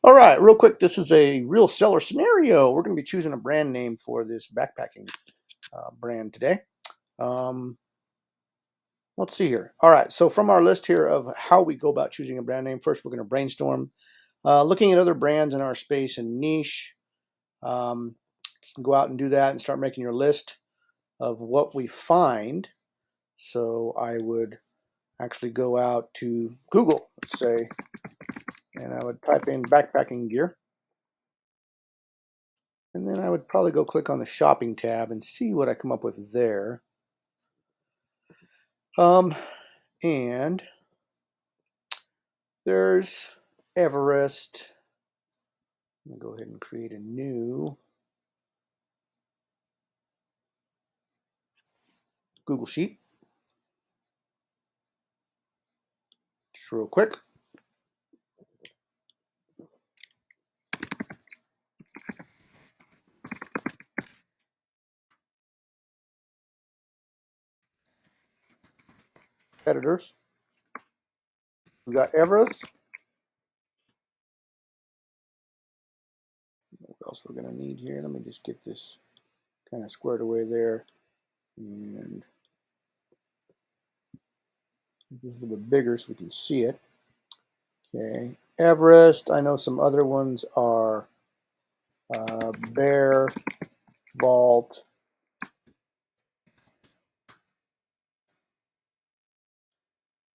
All right, real quick, this is a real seller scenario. We're going to be choosing a brand name for this backpacking brand today. Um, let's see here. All right, so from our list here of how we go about choosing a brand name, first we're going to brainstorm, looking at other brands in our space and niche. You can go out and do that and start making your list of what we find. So I would actually go out to Google, let's say, and I would type in backpacking gear. And then I would probably go click on the shopping tab and see what I come up with there. And there's Everest. I'm going to go ahead and create a new Google Sheet. Just real quick. Editors. We got Everest. What else we're going to need here? Let me just get this kind of squared away there. And this a little bit bigger so we can see it. Okay, Everest. I know some other ones are Bear, Vault,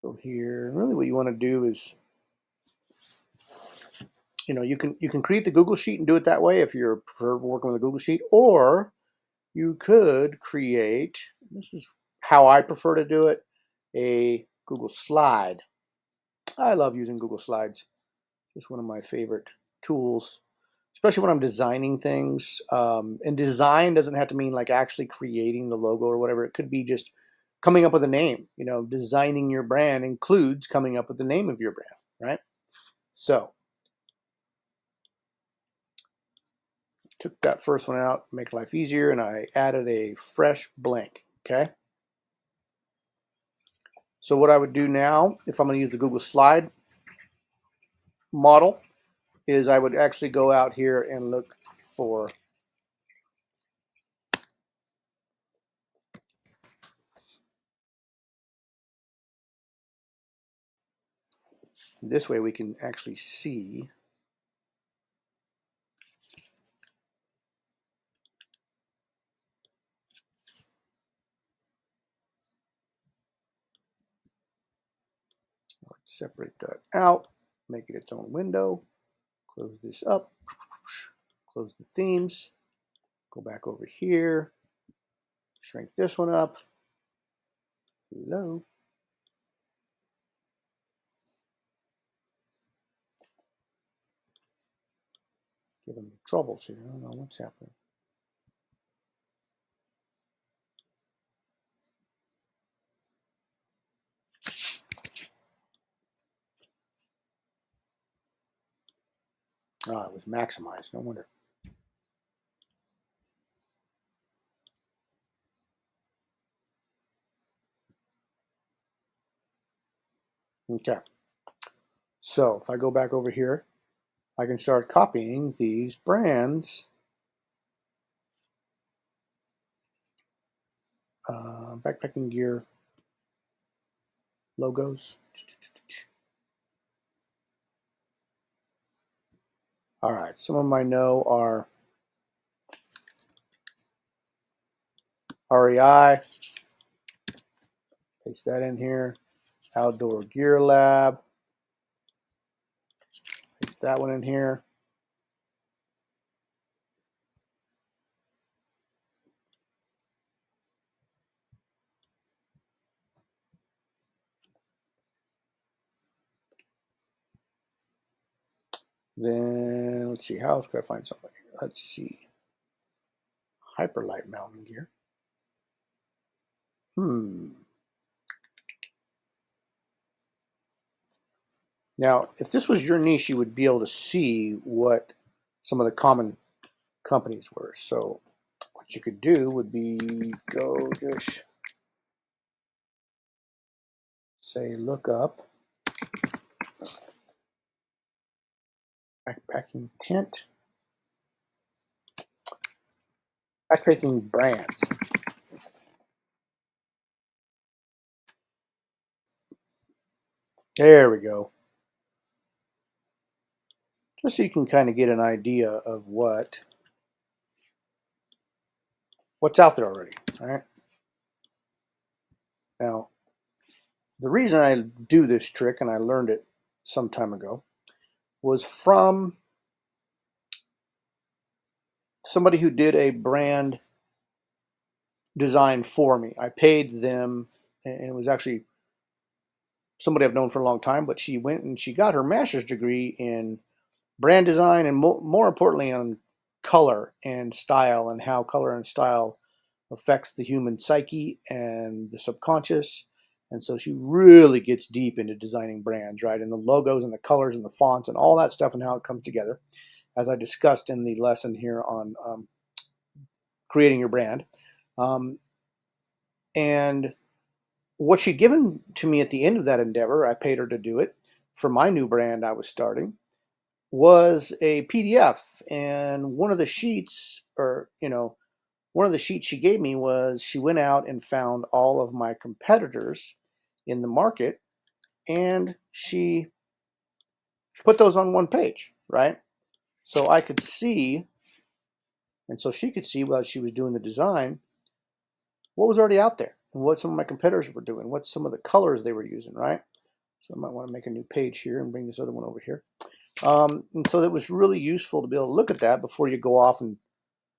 go here. And really what you want to do is, you can create the Google Sheet and do it that way if you prefer working with a Google Sheet, or you could create, this is how I prefer to do it, a Google Slide. I love using Google Slides. It's one of my favorite tools, especially when I'm designing things. And design doesn't have to mean like actually creating the logo or whatever. It could be just coming up with a name. Designing your brand includes coming up with the name of your brand, right? So took that first one out, make life easier, and I added a fresh blank, okay? So what I would do now, if I'm going to use the Google Slide model, is I would actually go out here and look for this way we can actually see separate that out, make it its own window, close this up, close the themes, go back over here, shrink this one up. Hello. Giving me troubles here. I don't know what's happening. Ah, it was maximized, no wonder. Okay. So if I go back over here, I can start copying these brands. Backpacking gear logos. All right, some of them I know are REI. Paste that in here. Outdoor Gear Lab. Paste that one in here. Then let's see, how else could I find something here? Let's see. Hyperlight mountain gear. Now, if this was your niche, you would be able to see what some of the common companies were. So what you could do would be go just say look up Backpacking tent. Backpacking brands. There we go. Just so you can kind of get an idea of what's out there already. All right. Now, the reason I do this trick, and I learned it some time ago, was from somebody who did a brand design for me. I paid them, and it was actually somebody I've known for a long time, but she went and she got her master's degree in brand design and more importantly on color and style and how color and style affects the human psyche and the subconscious. And so she really gets deep into designing brands, right? And the logos and the colors and the fonts and all that stuff and how it comes together, as I discussed in the lesson here on creating your brand. And what she'd given to me at the end of that endeavor, I paid her to do it for my new brand I was starting, was a PDF. And one of the sheets, one of the sheets she gave me was she went out and found all of my competitors in the market and she put those on one page, right? So I could see, and so she could see while she was doing the design, what was already out there and what some of my competitors were doing, what some of the colors they were using, right? So I might want to make a new page here and bring this other one over here. And so it was really useful to be able to look at that before you go off and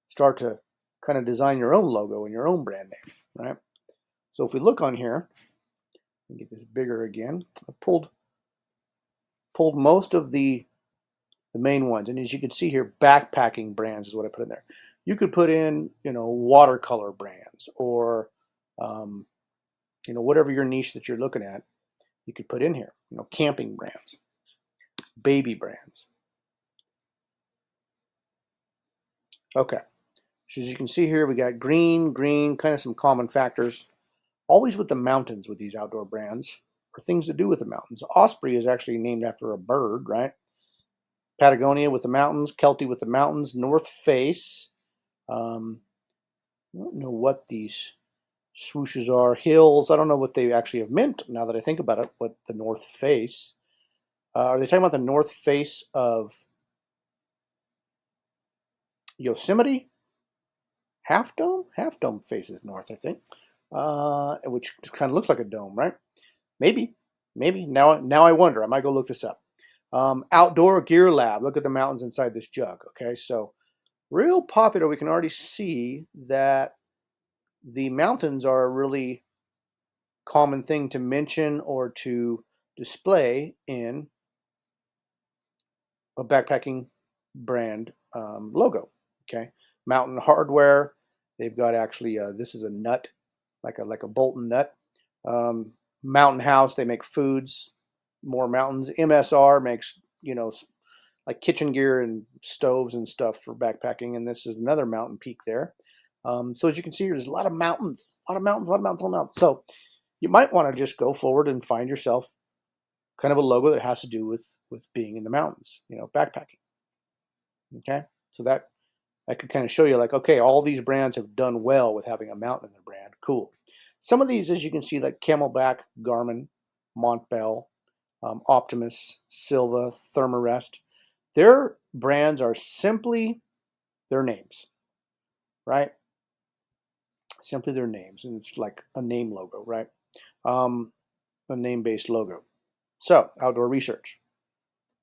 start to kind of design your own logo and your own brand name, right? So if we look on here, and get this bigger again, I pulled most of the main ones. And as you can see here, backpacking brands is what I put in there. You could put in, watercolor brands or, whatever your niche that you're looking at, you could put in here, camping brands, baby brands. Okay. So as you can see here, we got green, kind of some common factors. Always with the mountains with these outdoor brands, or things to do with the mountains. Osprey is actually named after a bird, right? Patagonia with the mountains, Kelty with the mountains, North Face. I don't know what these swooshes are. Hills. I don't know what they actually have meant now that I think about it, what the North Face. Are they talking about the North Face of Yosemite? Half Dome? Half Dome faces north, I think. Which kind of looks like a dome, right? Maybe. Now I wonder. I might go look this up. Outdoor Gear Lab. Look at the mountains inside this jug. Okay, so real popular. We can already see that the mountains are a really common thing to mention or to display in a backpacking brand logo. Okay, Mountain Hardware. They've got actually this is a nut, like a Bolton nut. Mountain House. They make foods. More mountains. MSR makes like kitchen gear and stoves and stuff for backpacking. And this is another mountain peak there. So as you can see, there's a lot of mountains, a lot of mountains. So you might want to just go forward and find yourself kind of a logo that has to do with being in the mountains, backpacking. Okay, so that could kind of show you like, okay, all these brands have done well with having a mountain in their brand. Cool. Some of these, as you can see, like Camelback, Garmin, Montbell, Optimus, Silva, Thermarest, their brands are simply their names, right? Simply their names, and it's like a name logo, right? A name-based logo. So, Outdoor Research.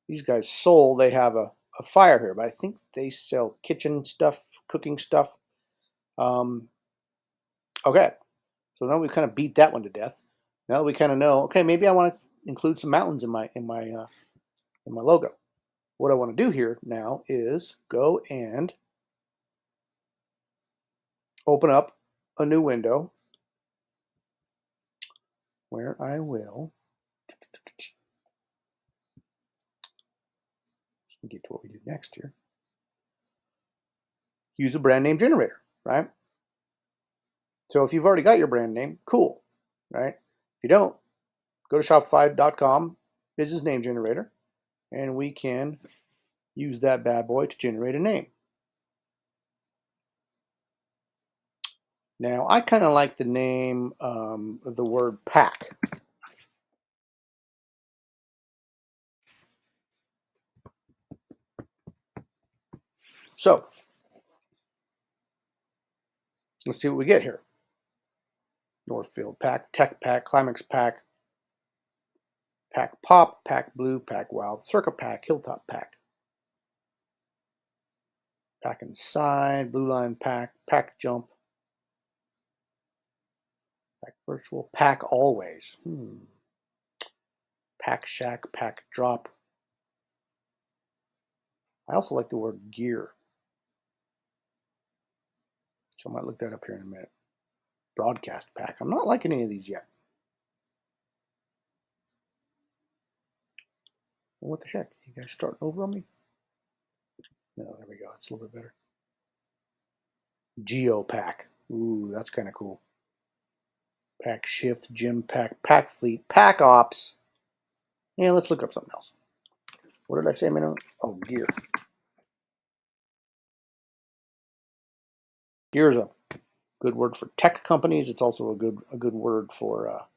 These guys they have a fire here, but I think they sell kitchen stuff, cooking stuff. Okay, so now we kind of beat that one to death. Now we kind of know, okay, maybe I want to include some mountains in my logo. What I want to do here now is go and open up a new window where I will get to what we do next here. Use a brand name generator, right? So if you've already got your brand name, cool, right? If you don't, go to shopify.com, business name generator, and we can Use that bad boy to generate a name. Now, I kind of like the name of the word pack. So, let's see what we get here. Northfield pack, Tech pack, Climax pack, Pack Pop, Pack Blue, Pack Wild, Circa pack, Hilltop pack, Pack Inside, Blue Line pack, Pack Jump, Pack Virtual, Pack Always, Pack Shack, Pack Drop. I also like the word gear, so I might look that up here in a minute. Broadcast pack. I'm not liking any of these yet. What the heck? You guys starting over on me? No, there we go. It's a little bit better. Geo pack. Ooh, that's kind of cool. Pack Shift, Gym pack, Pack Fleet, Pack Ops. Yeah, let's look up something else. What did I say a minute? Oh, gear. Gear is a good word for tech companies. It's also a good word for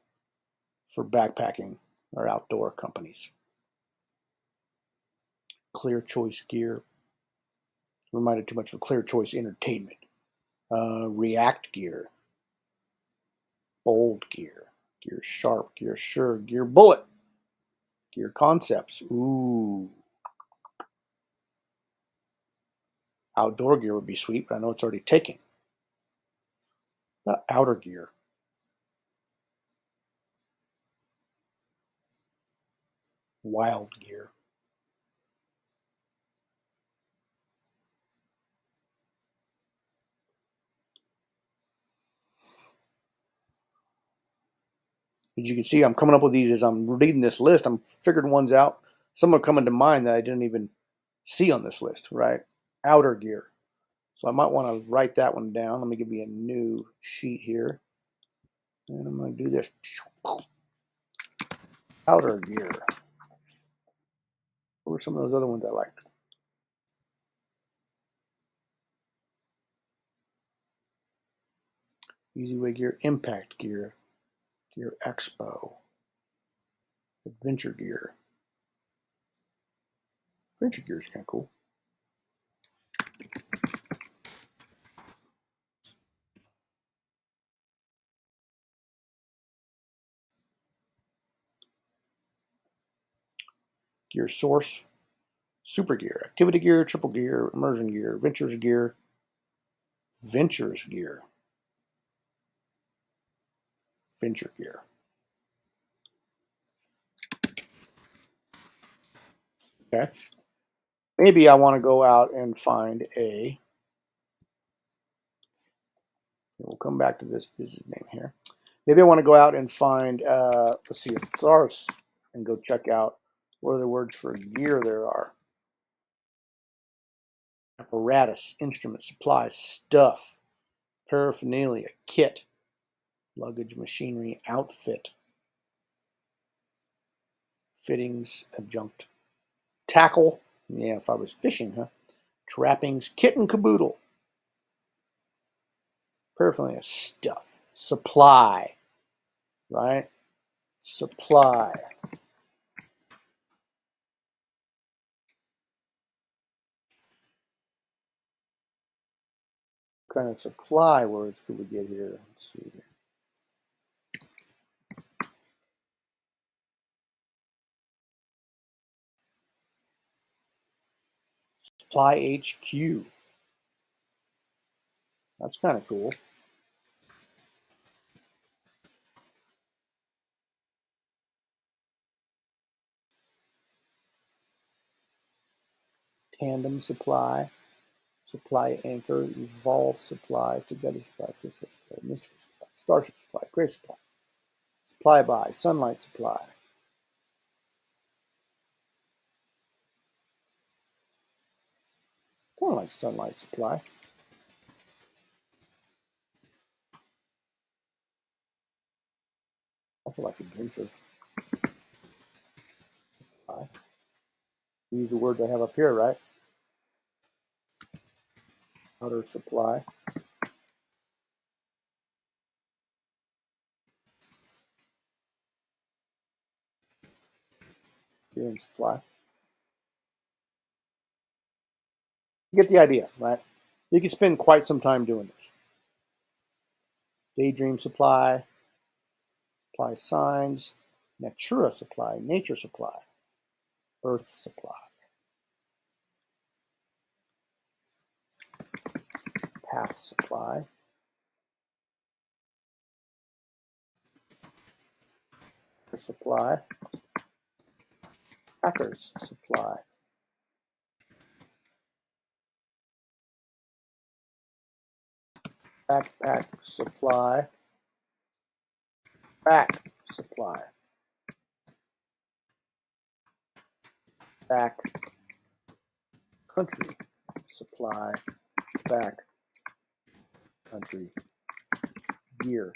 backpacking or outdoor companies. Clear Choice Gear. Reminded too much of Clear Choice Entertainment. React Gear. Bold Gear. Gear Sharp. Gear Sure. Gear Bullet. Gear Concepts. Ooh. Outdoor gear would be sweet, but I know it's already taken. Outer gear. Wild gear. As you can see, I'm coming up with these as I'm reading this list. I'm figuring ones out. Some are coming to mind that I didn't even see on this list, right? Outer gear. So I might want to write that one down. Let me give me a new sheet here. And I'm going to do this. Outer gear. What were some of those other ones I liked? Easy Way Gear, Impact Gear, Gear Expo, Adventure Gear. Adventure Gear is kind of cool. Gear Source, Super Gear, Activity Gear, Triple Gear, Immersion Gear, Ventures Gear, Ventures Gear, Venture Gear. Okay. Maybe I want to go out and find a. We'll come back to this business name here. Maybe I want to go out and find. Let's see, a thesaurus, and go check out what other words for gear there are. Apparatus, instrument, supplies, stuff, paraphernalia, kit, luggage, machinery, outfit, fittings, adjunct, tackle. Yeah, if I was fishing, huh? Trappings, kit and caboodle, paraphernalia, stuff, supply, right? Supply. What kind of supply words could we get here? Let's see here. Supply HQ. That's kind of cool. Tandem supply, supply anchor, evolve supply, together supply, fisher supply, mystery supply, starship supply, gray supply, supply by, sunlight supply. Kind of like sunlight supply. Also like adventure supply. Use the words I have up here, right? Outer supply. Gear and supply. You get the idea, right? You could spend quite some time doing this. Daydream supply, supply signs, natura supply, nature supply, earth supply, path supply, supply, hackers supply, backpack supply, back supply, back country supply, back country gear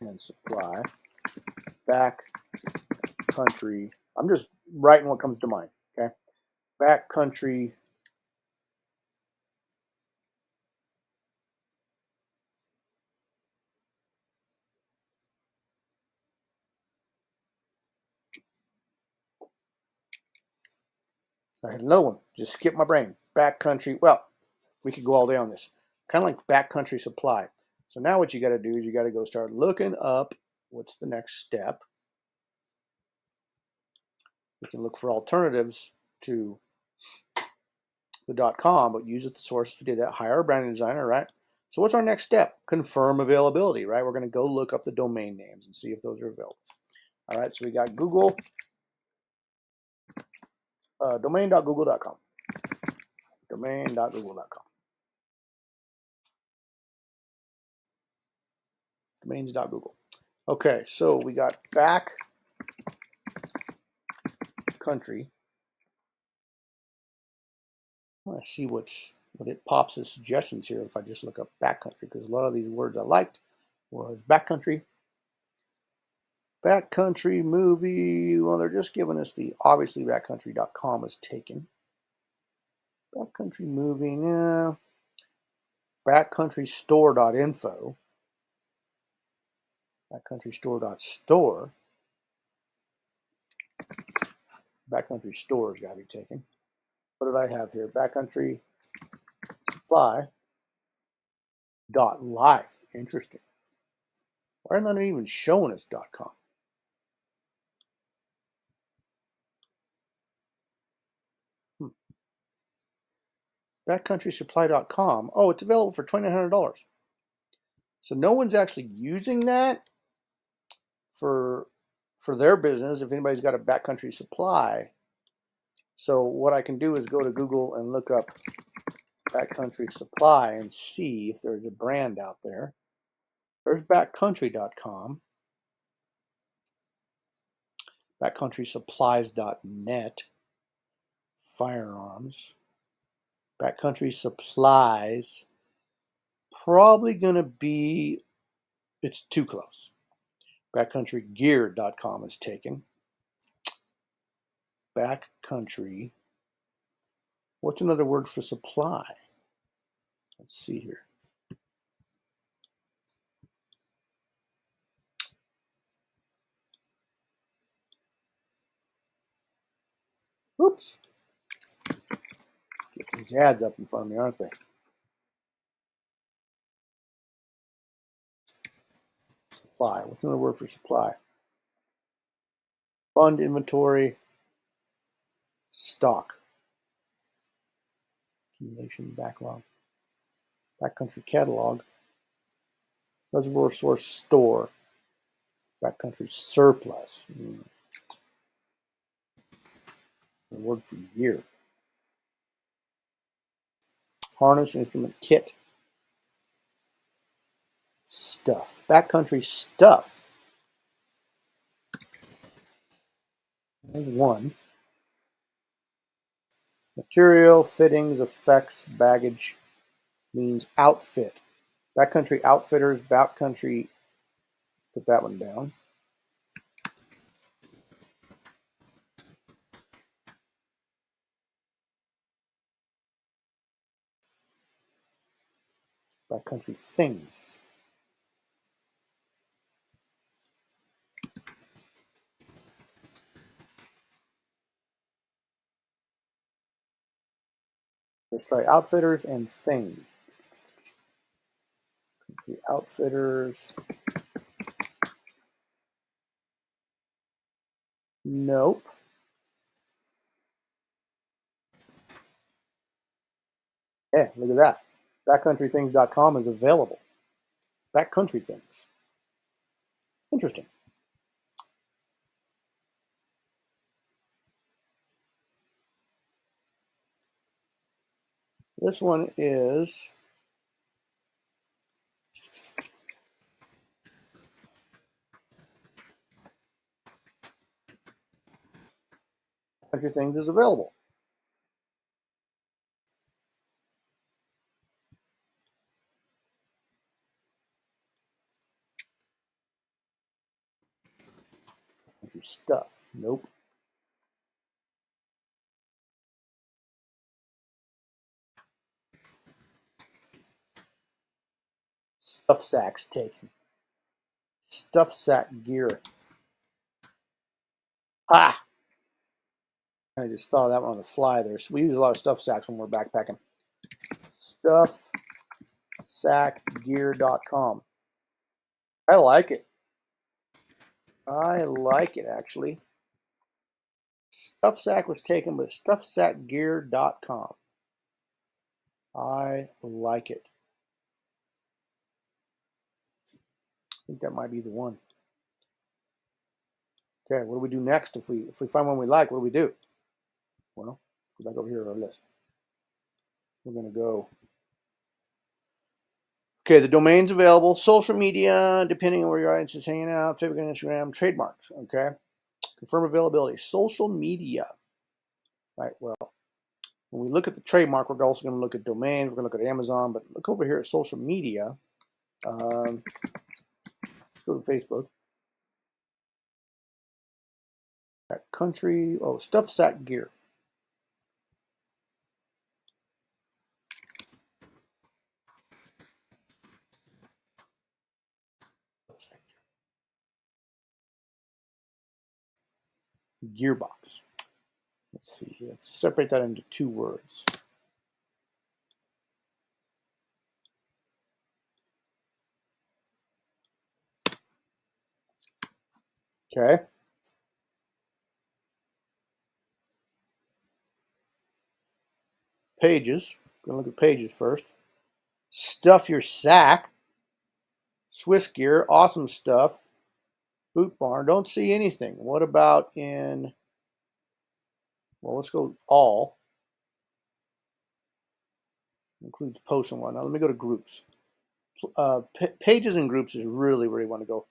and supply, back country. I'm just writing what comes to mind. Okay, back country. I had another one. Just skip my brain. Backcountry. Well, we could go all day on this. Kind of like backcountry supply. So now what you got to do is you got to go start looking up what's the next step. You can look for alternatives to the .com, but use it the source. We did that. Hire a branding designer, right? So what's our next step? Confirm availability, right? We're going to go look up the domain names and see if those are available. All right, so we got Google, domain.google.com. Domain.google.com. Domains.google. Okay, so we got back country. I see what it pops as suggestions here if I just look up backcountry, because a lot of these words I liked was backcountry. Backcountry movie. Well, they're just giving us the obviously backcountry.com is taken. Backcountry movie, yeah. Backcountrystore.info. Backcountrystore.store. Backcountry store's got to be taken. What did I have here? Backcountry supply. .life. Interesting. Why are they not even showing us .com? Backcountrysupply.com. Oh, it's available for $2,900. So no one's actually using that for their business if anybody's got a backcountry supply. So what I can do is go to Google and look up backcountry supply and see if there's a brand out there. There's backcountry.com, backcountrysupplies.net, firearms, backcountry supplies, probably going to be, it's too close. Backcountrygear.com is taken. Backcountry, what's another word for supply? Let's see here. Oops. Get these ads up in front of me, aren't they? Supply. What's another word for supply? Fund, inventory, stock. Accumulation, backlog. Backcountry catalog. Reservoir source store. Backcountry surplus. The word for gear. Harness, instrument, kit. Stuff. Backcountry stuff. There's one. Material, fittings, effects, baggage means outfit. Backcountry outfitters, backcountry, put that one down. Backcountry things. Let's try outfitters and things. The outfitters. Nope. Yeah, look at that. Backcountrythings.com is available. Backcountry things. Interesting. This one is Backcountry things is available. Country stuff. Nope. Stuff sacks taken. Stuff sack gear. Ha! I just thought of that one on the fly there. So we use a lot of stuff sacks when we're backpacking. Stuffsackgear.com. I like it. I like it, actually. Stuff sack was taken with stuffsackgear.com. I like it. I think that might be the one. Okay, what do we do next? If we find one we like, what do we do? Well, let's go back over here to our list. We're going to go. Okay, the domain's available. Social media, depending on where your audience is hanging out. Facebook and Instagram. Trademarks. Okay. Confirm availability. Social media. Right. Well, when we look at the trademark, we're also going to look at domains. We're going to look at Amazon. But look over here at social media. Let's go to Facebook. Country. Oh, Stuff Sack Gear. Gearbox. Let's see. Let's separate that into two words. Okay. Pages. We're going to look at pages first. Stuff your sack. Swiss gear. Awesome stuff. Boot barn. Don't see anything. What about in, well, let's go all. Includes posts and whatnot. Let me go to groups. Pages and groups is really where you want to go.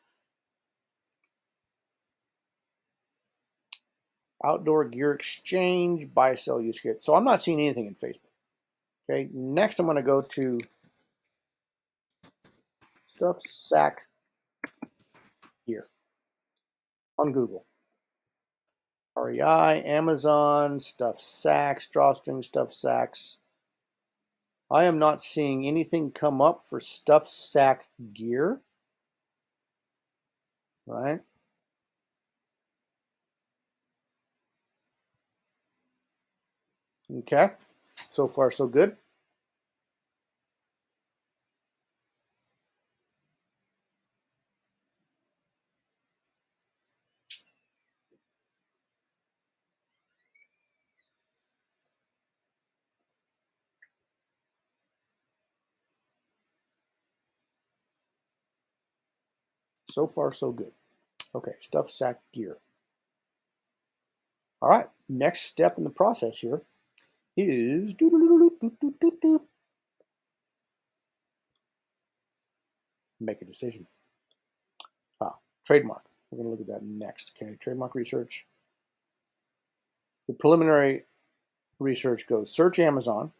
Outdoor gear exchange, buy, sell, use kit. So I'm not seeing anything in Facebook. Okay, next I'm going to go to Stuff Sack Gear on Google. REI, Amazon, Stuff Sacks, Drawstring Stuff Sacks. I am not seeing anything come up for Stuff Sack Gear. Right? Okay, so far so good. So far so good. Okay, Stuff Sack Gear. All right, next step in the process here is make a decision. Trademark. We're going to look at that next. Okay, trademark research. The preliminary research goes search Amazon,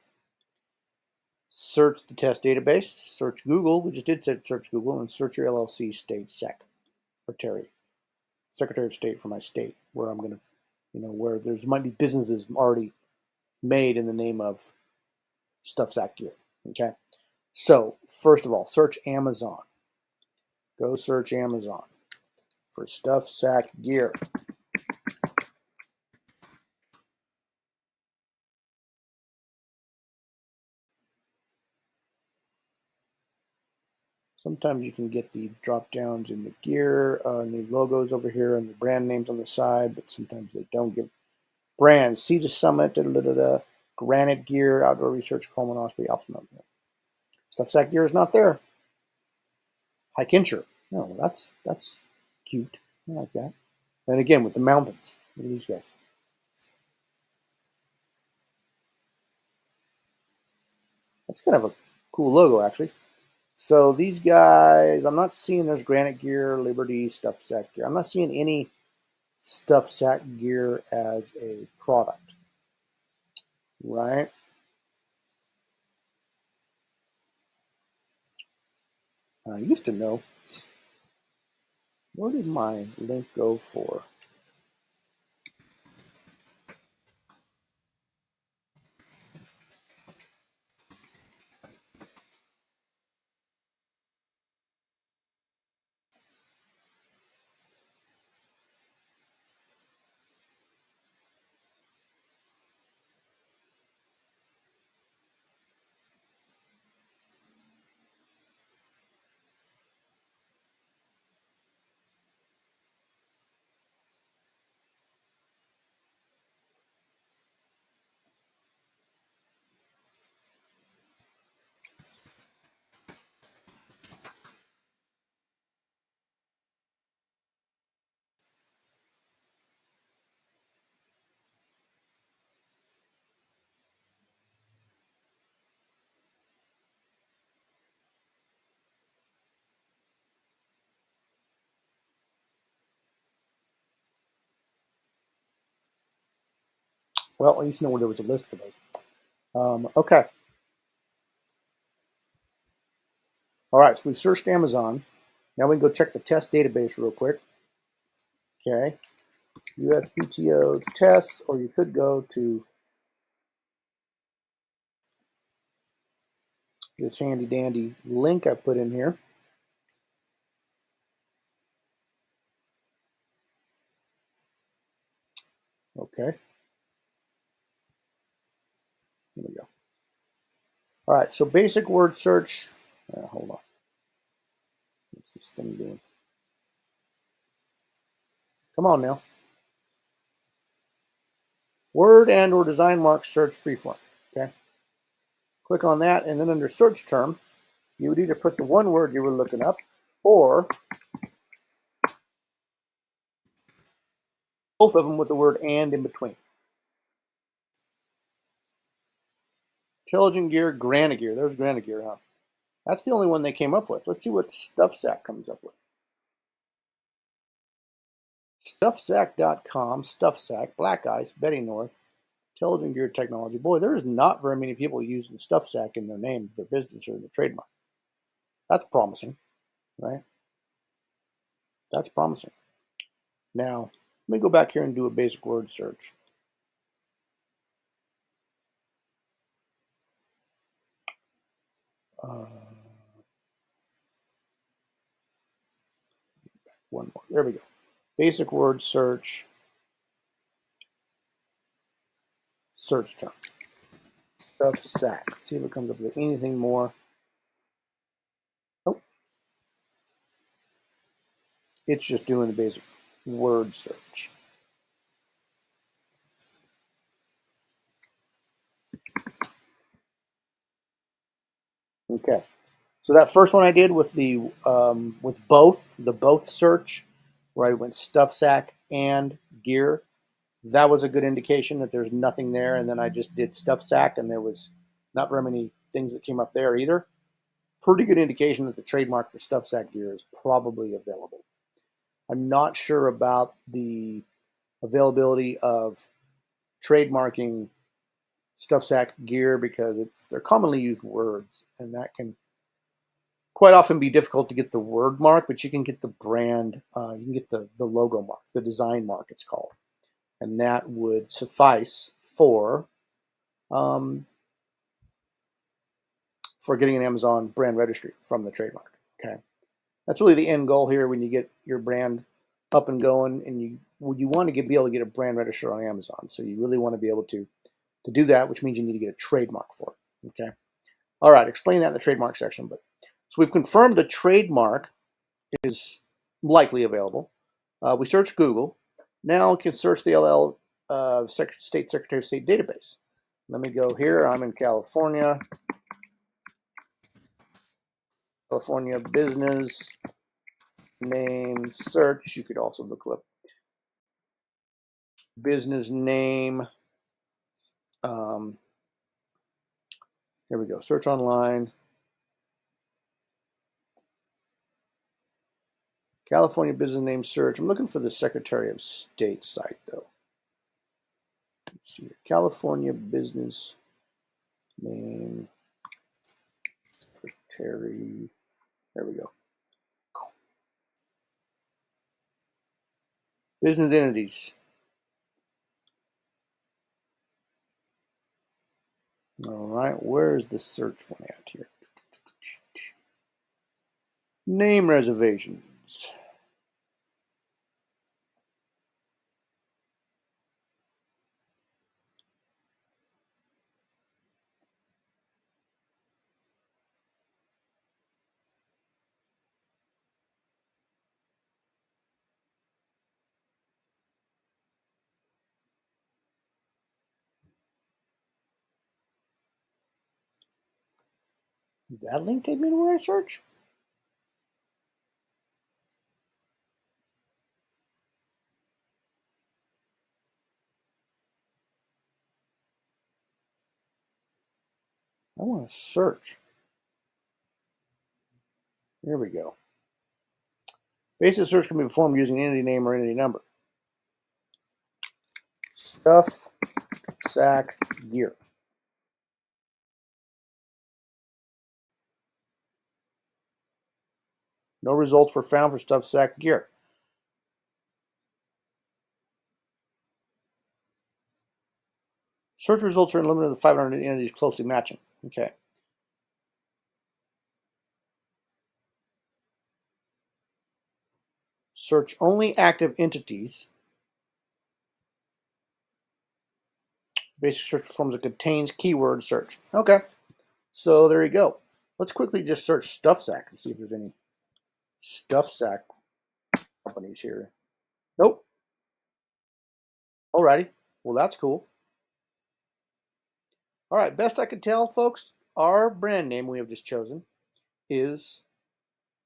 search the test database, search Google. We just did search Google, and search your LLC state secretary of state for my state, where I'm going to, where there's might be businesses already made in the name of Stuff Sack Gear. Okay, So first of all, search Amazon. Go search Amazon for stuff sack gear. Sometimes you can get the drop downs in the gear and the logos over here and the brand names on the side, but sometimes they don't give brands. Siege Summit, Granite Gear, Outdoor Research, Colonoscopy, Alpha. Stuff sack gear is not there. Hike Incher. No, that's cute. I like that. And again, with the mountains. Look at these guys. That's kind of a cool logo, actually. So these guys, I'm not seeing there's Granite Gear, Liberty, Stuff Sack Gear. I'm not seeing any Stuff Sack Gear as a product, right? I used to know. Where did my link go for? Well, I used to know where there was a list for those. Okay. All right, so we searched Amazon. Now we can go check the test database real quick. Okay. USPTO tests, or you could go to this handy dandy link I put in here. Okay. Here we go. All right, so basic word search. Hold on. What's this thing doing? Come on now. Word and or design mark search freeform. Okay. Click on that, and then under search term, you would either put the one word you were looking up or both of them with the word and in between. Intelligent gear, Granite Gear. There's Granite Gear, huh? That's the only one they came up with. Let's see what Stuffsack comes up with. Stuffsack.com, Stuffsack, Black Ice, Betty North, Intelligent Gear Technology. Boy, there's not very many people using Stuffsack in their name, their business, or their trademark. That's promising, right? That's promising. Now, let me go back here and do a basic word search. One more. There we go. Basic word search. Search term. Stuffsack. See if it comes up with anything more. Nope. It's just doing the basic word search. Okay. So that first one I did with the with both search, where I went Stuffsack and gear, that was a good indication that there's nothing there. And then I just did Stuffsack, and there was not very many things that came up there either. Pretty good indication that the trademark for Stuffsack gear is probably available. I'm not sure about the availability of trademarking Stuffsack gear because they're commonly used words, and that can quite often be difficult to get the word mark, but you can get the brand, you can get the logo mark, the design mark it's called, and that would suffice um, for getting an Amazon brand registry from the trademark. Okay, that's really the end goal here when you get your brand up and going, and you want to be able to get a brand registered on Amazon. So you really want to be able to do that, which means you need to get a trademark for it. Okay. All right, explain that in the trademark section. But so we've confirmed the trademark is likely available. We search Google. Now we can search the State Secretary of State database. Let me go here. I'm in California. California business name search. You could also look up business name. Here we go. Search online. California business name search. I'm looking for the Secretary of State site, though. Let's see here. California business name secretary. There we go. Business entities. All right, where's the search one at here? Name reservations. Did that link take me to where I search? I want to search. Here we go. Basic search can be performed using entity name or entity number. Stuff sack gear. No results were found for stuff sack gear. Search results are limited to 500 entities closely matching. Okay. Search only active entities. Basic search performs a contains keyword search. Okay. So there you go. Let's quickly just search stuff sack and see if there's any stuff sack companies here. Nope. Alrighty. Well, that's cool. All right. Best I can tell, folks, our brand name we have just chosen is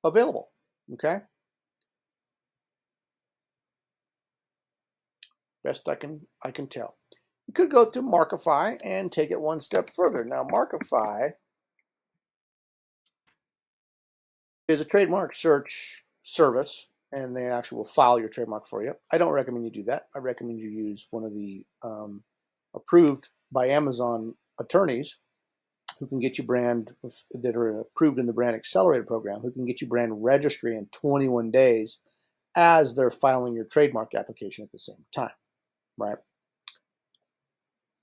available. Okay. Best I can tell. You could go to Markify and take it one step further. Now, Markify is a trademark search service, and they actually will file your trademark for you. I don't recommend you do that. I recommend you use one of the approved by Amazon attorneys who can get you brand that are approved in the Brand Accelerator program, who can get you brand registry in 21 days as they're filing your trademark application at the same time, right?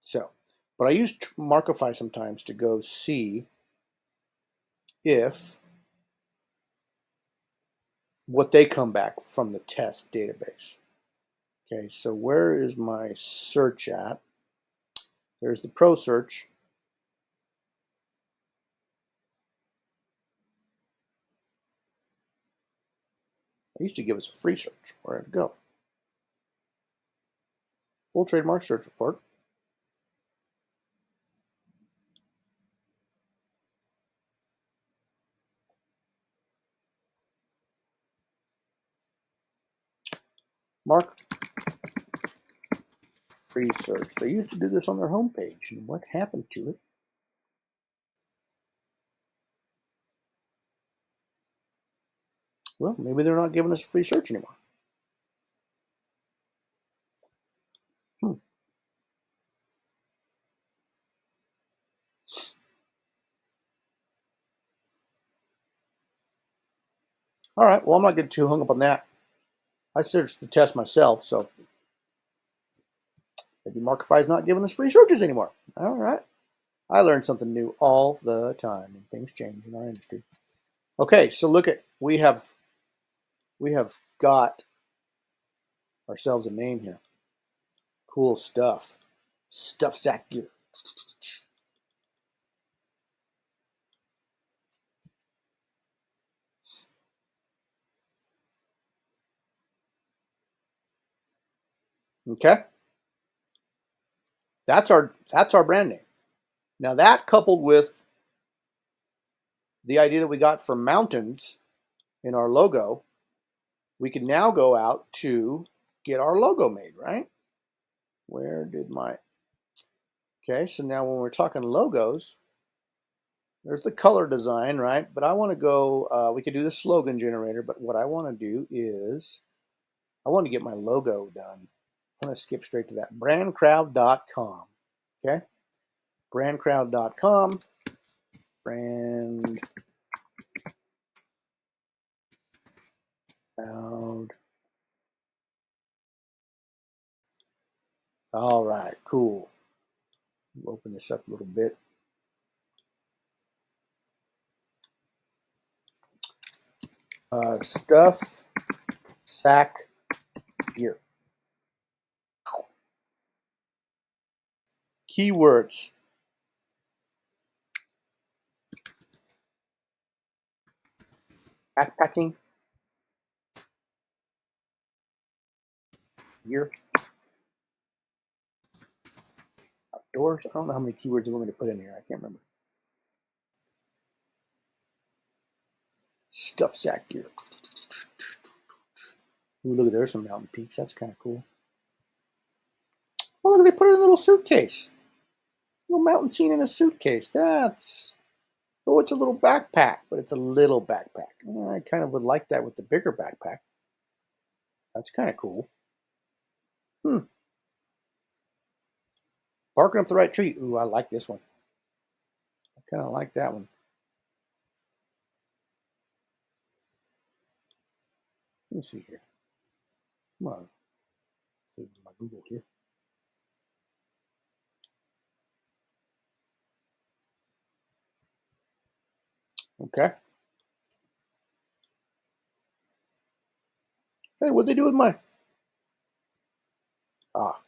So, but I use Markify sometimes to go see if what they come back from the test database. Okay, so where is my search at? There's the Pro Search. They used to give us a free search. Where did it go? Full trademark search report. Mark free search. They used to do this on their homepage, and what happened to it? Well, maybe they're not giving us a free search anymore. All right, well, I'm not getting too hung up on that. I searched the test myself, so maybe Markify is not giving us free searches anymore. All right. I learn something new all the time, and things change in our industry. Okay, so look at we have got ourselves a name here. Cool stuff. Stuff sack gear. Okay, that's our brand name. Now that coupled with the idea that we got for mountains in our logo, we can now go out to get our logo made, right? Where did my... Okay, so now when we're talking logos, there's the color design, right? But I want to go, we could do the slogan generator, but what I want to do is I want to get my logo done. I'm going to skip straight to that. Brandcrowd.com. Okay, brandcrowd.com. Brand Crowd. All right, cool. We'll open this up a little bit. Stuff sack gear. Keywords. Backpacking gear. Outdoors. I don't know how many keywords I'm going to put in here. I can't remember. Stuff sack gear. Ooh, look at there's some mountain peaks. That's kind of cool. Oh, look, they put it in a little suitcase. A little mountain scene in a suitcase. That's... Oh, it's a little backpack, but it's a little backpack. I kind of would like that with the bigger backpack. That's kind of cool. Barking up the right tree. Ooh, I like this one. I kind of like that one. Let me see here. Come on. Save my Google here. Okay. Hey, what'd they do with my... Ah.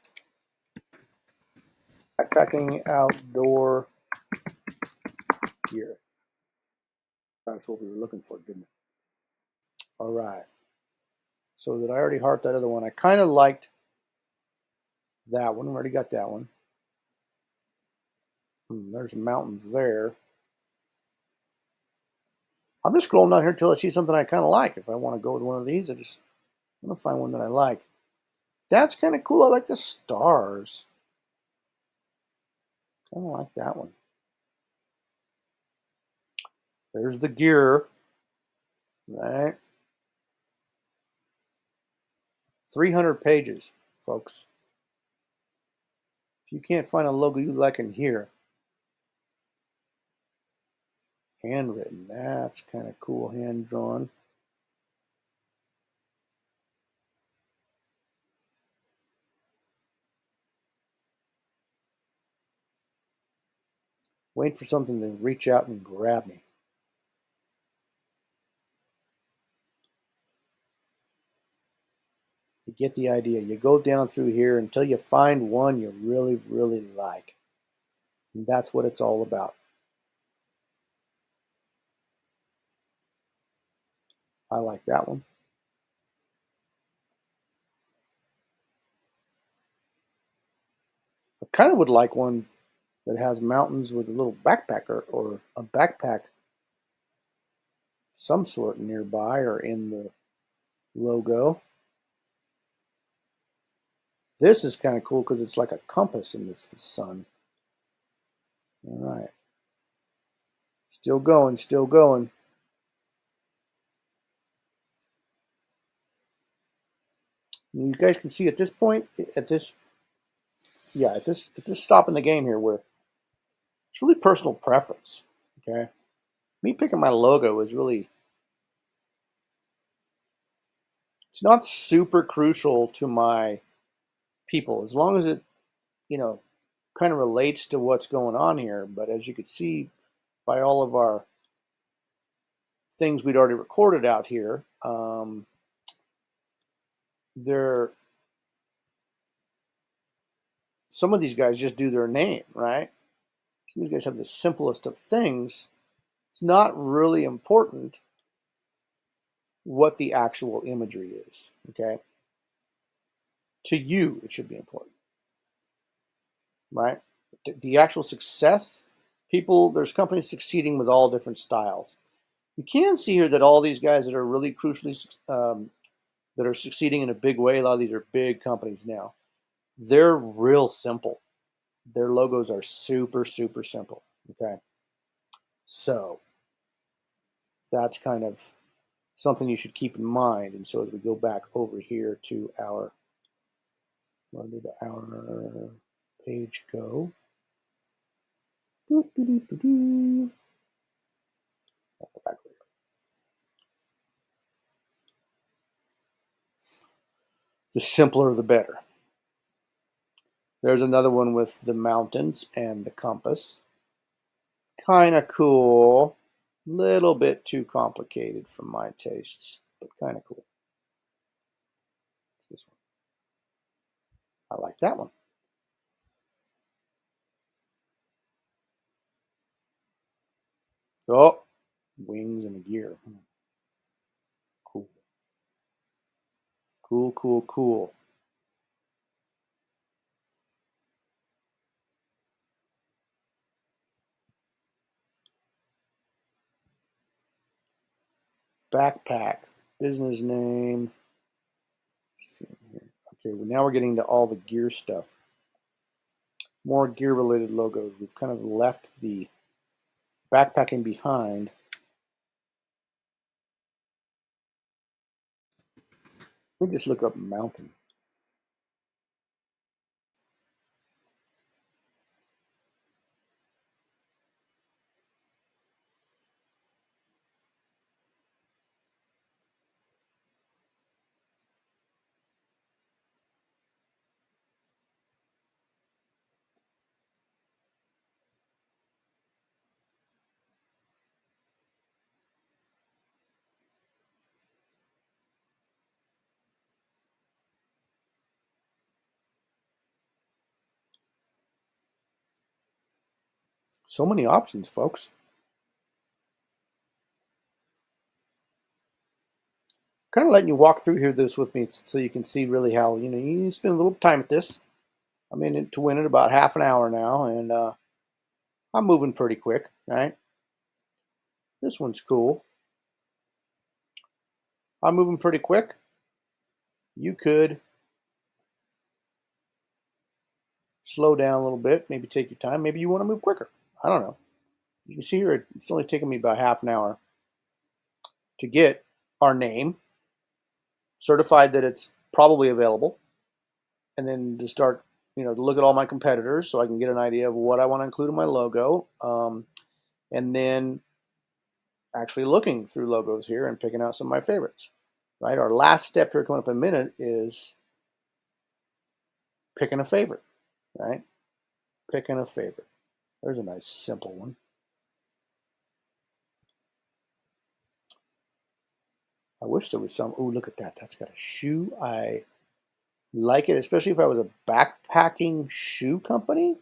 Backpacking outdoor gear. That's what we were looking for, didn't it? All right. So that I already heart that other one. I kind of liked that one. We already got that one. There's mountains there. I'm just scrolling down here until I see something I kind of like. If I want to go with one of these, I'm going to find one that I like. That's kind of cool. I like the stars. Kind of like that one. There's the gear. Right. 300 pages, folks. If you can't find a logo you like in here, handwritten. That's kind of cool. Hand drawn. Wait for something to reach out and grab me. You get the idea. You go down through here until you find one you really, really like. And that's what it's all about. I like that one. I kind of would like one that has mountains with a little backpack or a backpack some sort nearby or in the logo. This is kind of cool because it's like a compass and it's the sun. All right. Still going, still going. And you guys can see at this point, at this stop in the game here where it's really personal preference. Okay. Me picking my logo is really, it's not super crucial to my people as long as it, you know, kind of relates to what's going on here, but as you could see by all of our things we'd already recorded out here, some of these guys just do their name, right? Some of these guys have the simplest of things. It's not really important what the actual imagery is, okay? To you, it should be important, right? The actual success, there's companies succeeding with all different styles. You can see here that all these guys that are really crucially, that are succeeding in a big way, a lot of these are big companies now, they're real simple. Their logos are super, super simple, okay? So that's kind of something you should keep in mind. And so as we go back over here to our, where did our page go? I'll go back over here. The simpler, the better. There's another one with the mountains and the compass. Kind of cool. Little bit too complicated for my tastes, but kind of cool. This one. I like that one. Oh, wings and a gear. Cool. Cool, cool, cool. Backpack. Business name. Okay, well now we're getting to all the gear stuff. More gear related logos. We've kind of left the backpacking behind. Let me just look up mountain. So many options, folks. Kind of letting you walk through here this with me so you can see really how, you spend a little time at this. I'm in it to win it about half an hour now, and I'm moving pretty quick, right? This one's cool. I'm moving pretty quick. You could slow down a little bit, maybe take your time. Maybe you want to move quicker. I don't know. You can see here it's only taken me about half an hour to get our name certified that it's probably available, and then to start, to look at all my competitors so I can get an idea of what I want to include in my logo, and then actually looking through logos here and picking out some of my favorites. Right, our last step here coming up in a minute is picking a favorite. Right, picking a favorite. There's a nice simple one. I wish there was some. Oh, look at that. That's got a shoe. I like it, especially if I was a backpacking shoe company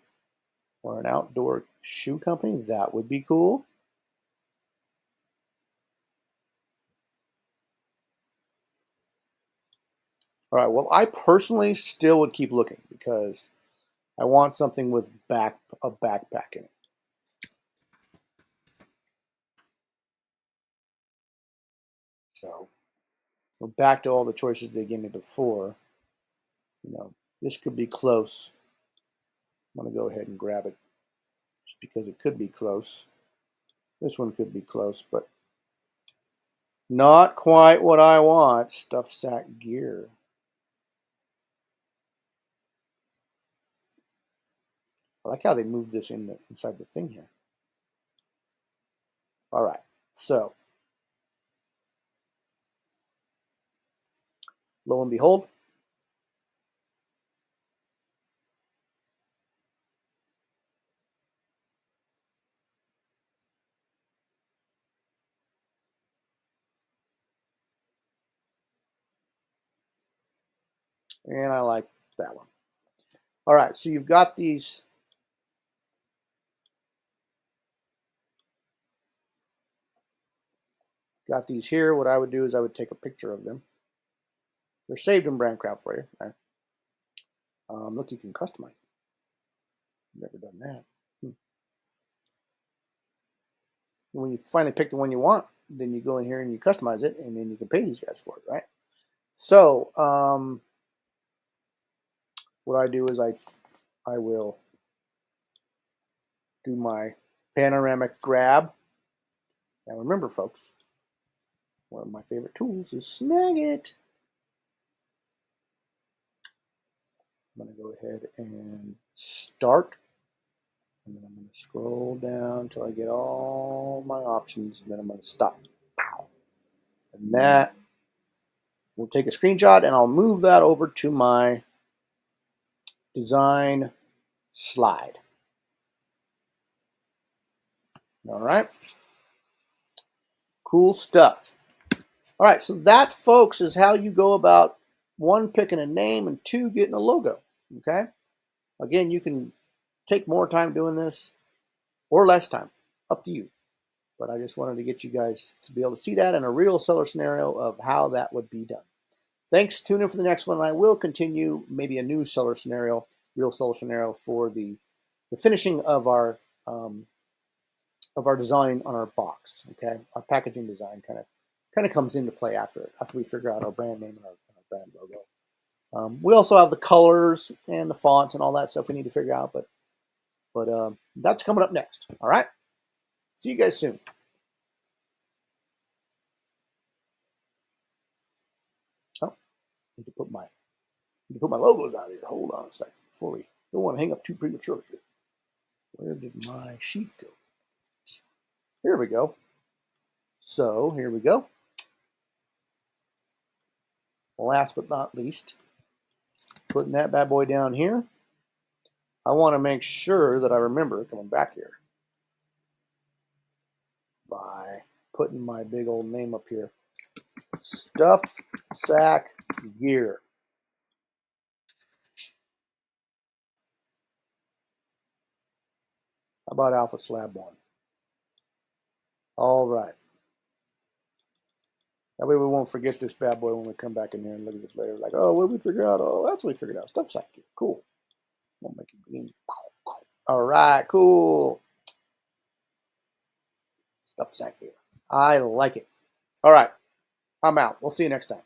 or an outdoor shoe company. That would be cool. All right. Well, I personally still would keep looking because I want something with a backpack in it. So we're back to all the choices they gave me before. This could be close. I'm going to go ahead and grab it just because it could be close. This one could be close, but not quite what I want. Stuff sack gear. I like how they moved this inside the thing here. All right, so lo and behold, And I like that one. All right, so you've got these. Got these here. What I would do is I would take a picture of them. They're saved in Brandcraft for you. Right? Look, you can customize. Never done that. When you finally pick the one you want, then you go in here and you customize it, and then you can pay these guys for it, right? So what I do is I will do my panoramic grab. Now remember, folks, one of my favorite tools is Snagit. I'm going to go ahead and start. And then I'm going to scroll down until I get all my options, and then I'm going to stop. And that will take a screenshot, and I'll move that over to my design slide. All right. Cool stuff. All right, so that, folks, is how you go about, one, picking a name, and two, getting a logo. Okay? Again, you can take more time doing this or less time. Up to you. But I just wanted to get you guys to be able to see that in a real seller scenario of how that would be done. Thanks. Tune in for the next one. I will continue maybe a new seller scenario, real seller scenario for the finishing of our design on our box. Okay, our packaging design kind of comes into play after we figure out our brand name and our brand logo. We also have the colors and the fonts and all that stuff we need to figure out, but that's coming up next. All right, see you guys soon. Oh, need to put my logos out here. Hold on a second before we don't want to hang up too prematurely here. Where did my sheet go? Here we go. So here we go. Last but not least, putting that bad boy down here. I want to make sure that I remember coming back here by putting my big old name up here. Stuff Sack Gear. How about Alpha Slab 1? All right. That way we won't forget this bad boy when we come back in here and look at this later. Like, oh, what did we figure out? Oh, that's what we figured out. Stuff Sack Gear. Cool. We'll make it green. All right, cool. Stuff Sack Gear. I like it. All right. I'm out. We'll see you next time.